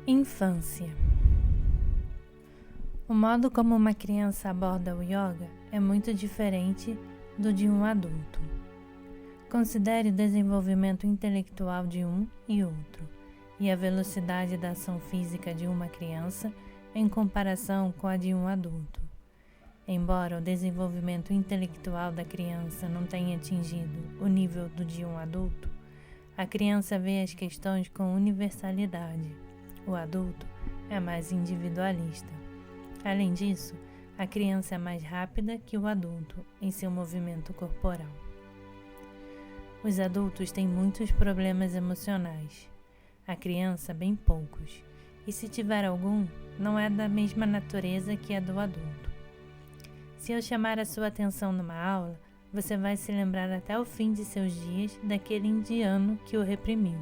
Infância. O modo como uma criança aborda o yoga é muito diferente do de um adulto. Considere o desenvolvimento intelectual de um e outro, e a velocidade da ação física de uma criança em comparação com a de um adulto. Embora o desenvolvimento intelectual da criança não tenha atingido o nível do de um adulto, a criança vê as questões com universalidade. O adulto é mais individualista. Além disso, a criança é mais rápida que o adulto em seu movimento corporal. Os adultos têm muitos problemas emocionais, a criança bem poucos, e se tiver algum, não é da mesma natureza que a do adulto. Se eu chamar a sua atenção numa aula, você vai se lembrar até o fim de seus dias daquele indiano que o reprimiu.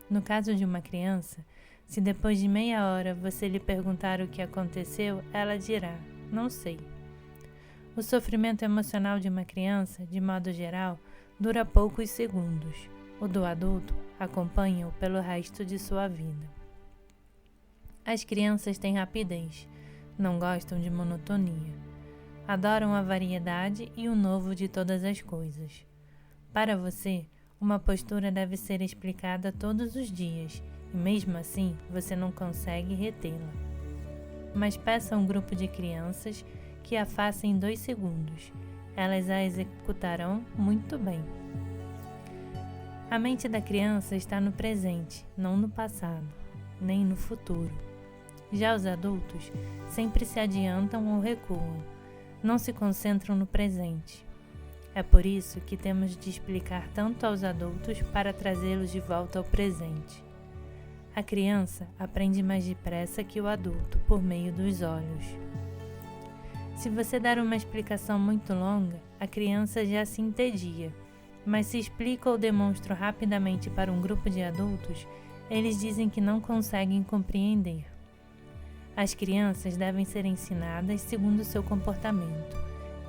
No caso de uma criança, se depois de meia hora você lhe perguntar o que aconteceu, ela dirá, não sei. O sofrimento emocional de uma criança, de modo geral, dura poucos segundos. O do adulto acompanha-o pelo resto de sua vida. As crianças têm rapidez, não gostam de monotonia. Adoram a variedade e o novo de todas as coisas. Para você, uma postura deve ser explicada todos os dias, e mesmo assim você não consegue retê-la. Mas peça a um grupo de crianças que a faça em 2 segundos. Elas a executarão muito bem. A mente da criança está no presente, não no passado, nem no futuro. Já os adultos sempre se adiantam ou recuam, não se concentram no presente. É por isso que temos de explicar tanto aos adultos para trazê-los de volta ao presente. A criança aprende mais depressa que o adulto por meio dos olhos. Se você der uma explicação muito longa, a criança já se entedia, mas se explica ou demonstra rapidamente para um grupo de adultos, eles dizem que não conseguem compreender. As crianças devem ser ensinadas segundo seu comportamento,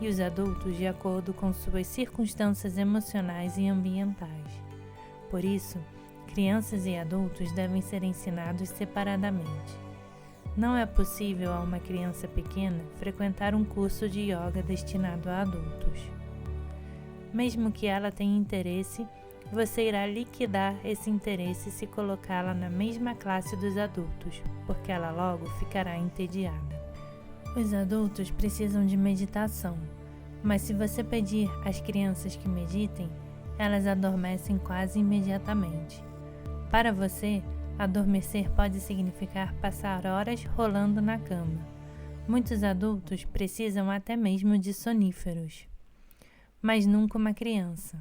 e os adultos de acordo com suas circunstâncias emocionais e ambientais. Por isso, crianças e adultos devem ser ensinados separadamente. Não é possível a uma criança pequena frequentar um curso de yoga destinado a adultos. Mesmo que ela tenha interesse, você irá liquidar esse interesse se colocá-la na mesma classe dos adultos, porque ela logo ficará entediada. Os adultos precisam de meditação, mas se você pedir às crianças que meditem, elas adormecem quase imediatamente. Para você, adormecer pode significar passar horas rolando na cama. Muitos adultos precisam até mesmo de soníferos, mas nunca uma criança.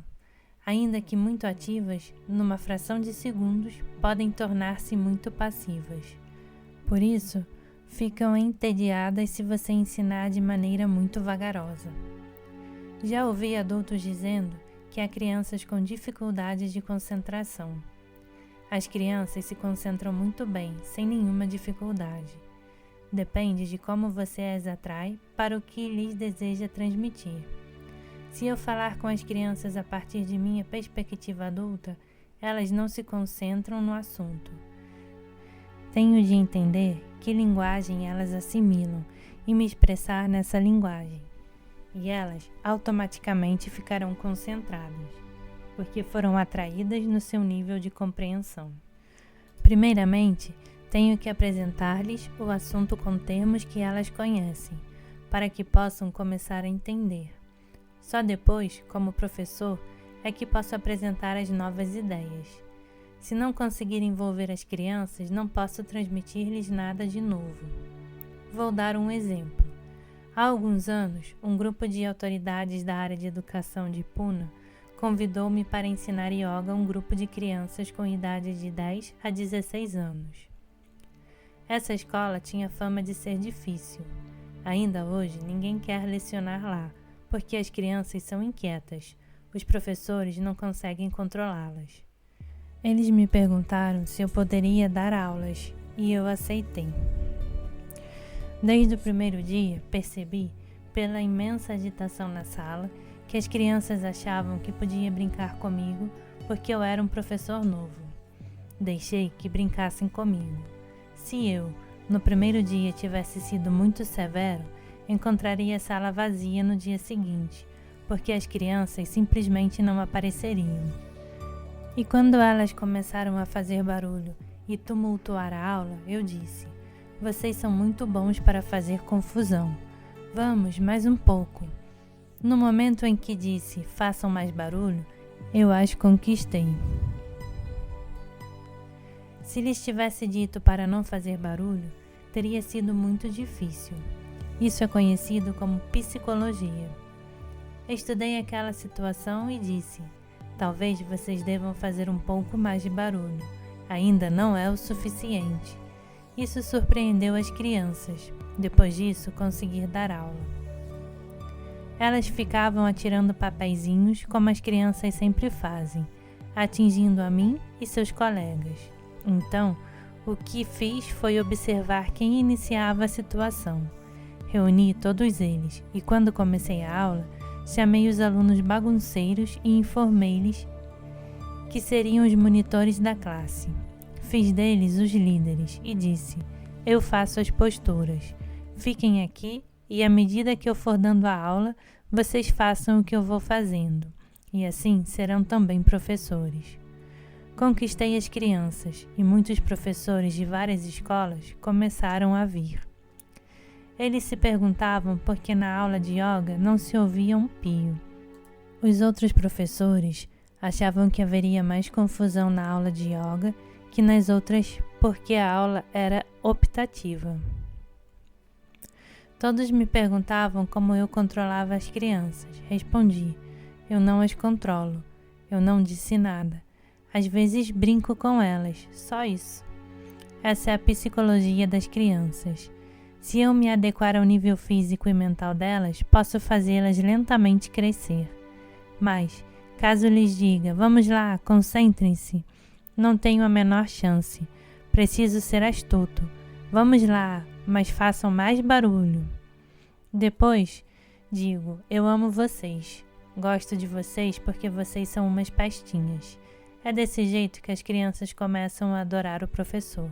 Ainda que muito ativas, numa fração de segundos, podem tornar-se muito passivas. Por isso, ficam entediadas se você ensinar de maneira muito vagarosa. Já ouvi adultos dizendo que há crianças com dificuldades de concentração. As crianças se concentram muito bem, sem nenhuma dificuldade. Depende de como você as atrai para o que lhes deseja transmitir. Se eu falar com as crianças a partir de minha perspectiva adulta, elas não se concentram no assunto. Tenho de entender que linguagem elas assimilam e me expressar nessa linguagem. E elas automaticamente ficarão concentradas, porque foram atraídas no seu nível de compreensão. Primeiramente, tenho que apresentar-lhes o assunto com termos que elas conhecem, para que possam começar a entender. Só depois, como professor, é que posso apresentar as novas ideias. Se não conseguir envolver as crianças, não posso transmitir-lhes nada de novo. Vou dar um exemplo. Há alguns anos, um grupo de autoridades da área de educação de Pune convidou-me para ensinar yoga a um grupo de crianças com idade de 10 a 16 anos. Essa escola tinha fama de ser difícil. Ainda hoje, ninguém quer lecionar lá, porque as crianças são inquietas, os professores não conseguem controlá-las. Eles me perguntaram se eu poderia dar aulas, e eu aceitei. Desde o primeiro dia, percebi, pela imensa agitação na sala, que as crianças achavam que podia brincar comigo porque eu era um professor novo. Deixei que brincassem comigo. Se eu, no primeiro dia, tivesse sido muito severo, encontraria a sala vazia no dia seguinte, porque as crianças simplesmente não apareceriam. E quando elas começaram a fazer barulho e tumultuar a aula, eu disse: vocês são muito bons para fazer confusão. Vamos, mais um pouco. No momento em que disse, façam mais barulho, eu as conquistei. Se lhes tivesse dito para não fazer barulho, teria sido muito difícil. Isso é conhecido como psicologia. Estudei aquela situação e disse: talvez vocês devam fazer um pouco mais de barulho. Ainda não é o suficiente. Isso surpreendeu as crianças. Depois disso, consegui dar aula. Elas ficavam atirando papeizinhos, como as crianças sempre fazem, atingindo a mim e seus colegas. Então, o que fiz foi observar quem iniciava a situação. Reuni todos eles e, quando comecei a aula, chamei os alunos bagunceiros e informei-lhes que seriam os monitores da classe. Fiz deles os líderes e disse: eu faço as posturas. Fiquem aqui e, à medida que eu for dando a aula, vocês façam o que eu vou fazendo. E assim serão também professores. Conquistei as crianças e muitos professores de várias escolas começaram a vir. Eles se perguntavam por que na aula de yoga não se ouvia um pio. Os outros professores achavam que haveria mais confusão na aula de yoga que nas outras porque a aula era optativa. Todos me perguntavam como eu controlava as crianças. Respondi: eu não as controlo. Eu não disse nada. Às vezes brinco com elas, só isso. Essa é a psicologia das crianças. Se eu me adequar ao nível físico e mental delas, posso fazê-las lentamente crescer. Mas, caso lhes diga: vamos lá, concentrem-se, não tenho a menor chance. Preciso ser astuto. Vamos lá, mas façam mais barulho. Depois, digo: eu amo vocês. Gosto de vocês porque vocês são umas pestinhas. É desse jeito que as crianças começam a adorar o professor.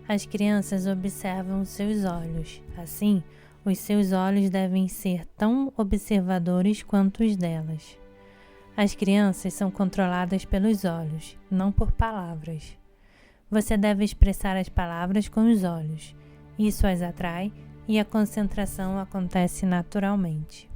As crianças observam os seus olhos. Assim, os seus olhos devem ser tão observadores quanto os delas. As crianças são controladas pelos olhos, não por palavras. Você deve expressar as palavras com os olhos. Isso as atrai e a concentração acontece naturalmente.